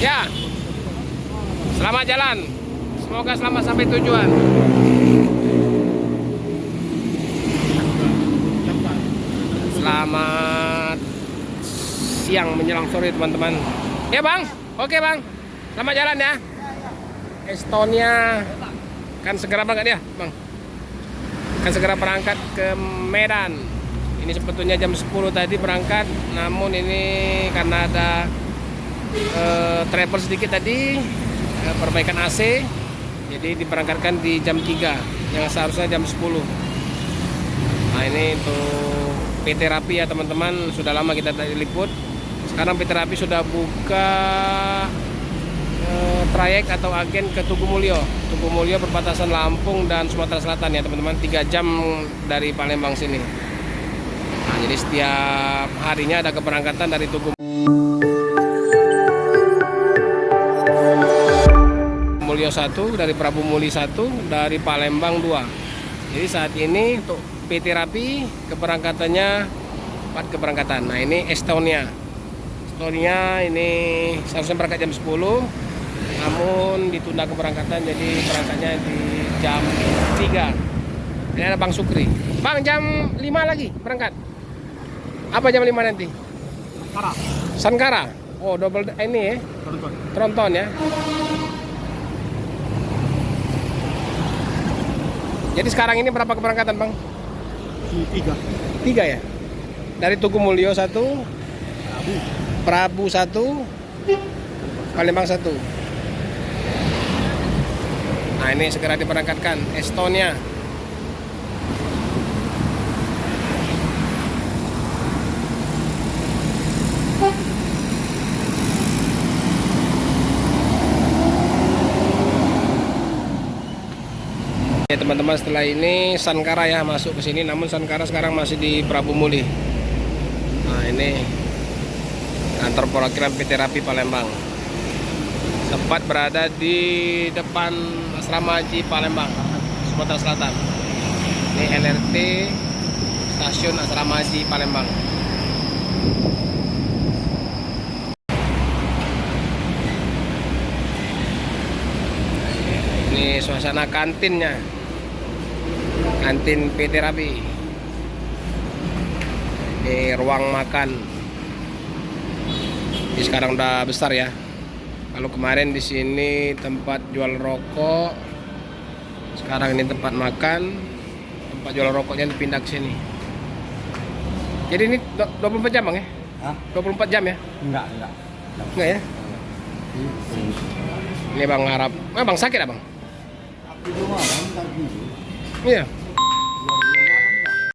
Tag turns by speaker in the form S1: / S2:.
S1: Ya, selamat jalan. Semoga selamat sampai tujuan. Selamat siang menjelang sore teman-teman. Ya bang, oke bang. Selamat jalan ya. Estonia kan segera berangkat ya bang. Kan segera berangkat ke Medan. Ini sebetulnya jam 10 tadi berangkat, namun ini karena ada travel sedikit tadi, perbaikan AC, jadi diberangkatkan di jam 3 yang seharusnya jam 10. Nah ini untuk PT Rapi ya teman-teman, sudah lama kita tadi liput. Sekarang PT Rapi sudah buka trayek atau agen ke Tugu Mulyo. Tugu Mulyo perbatasan Lampung dan Sumatera Selatan ya teman-teman, 3 jam dari Palembang sini. Nah, jadi setiap harinya ada keberangkatan dari Tugu Mulyo 1, dari Prabu Muli 1, dari Palembang 2. Jadi saat ini untuk PT Rapi keberangkatannya 4 keberangkatan. Nah ini Estonia. Estonia ini seharusnya berangkat jam 10, namun ditunda keberangkatan, jadi berangkatnya di jam 3. Ini ada Bang Sukri. Bang, jam 5 lagi berangkat. Apa jam 5 nanti?
S2: Sankara.
S1: Sankara. Oh, double ini ya. Tronton ya. Jadi sekarang ini berapa keberangkatan, Bang?
S2: 3.
S1: 3 ya. Dari Tugu Mulyo 1, Prabu 1, Palembang 1. Nah, ini segera diberangkatkan Estonia. Ya teman-teman, setelah ini Sankara ya masuk ke sini, namun Sankara sekarang masih di Prabu Muli. Nah ini kantor perwakilan PT Rapi Palembang, sempat berada di depan Asrama Haji Palembang, Sumatera Selatan. Ini LRT stasiun Asrama Haji Palembang. Ini suasana kantinnya, kantin PT Rapi. Ini ruang makan. Ini sekarang udah besar ya. Kalau kemarin di sini tempat jual rokok, sekarang ini tempat makan. Tempat jual rokoknya dipindah ke sini. Jadi ini 24 jam bang ya?
S2: Hah?
S1: 24 jam ya?
S2: Enggak.
S1: Enggak ya? Ini bang harap, bang sakit abang?
S2: Di rumah, Bang, tak gitu.
S1: Iya.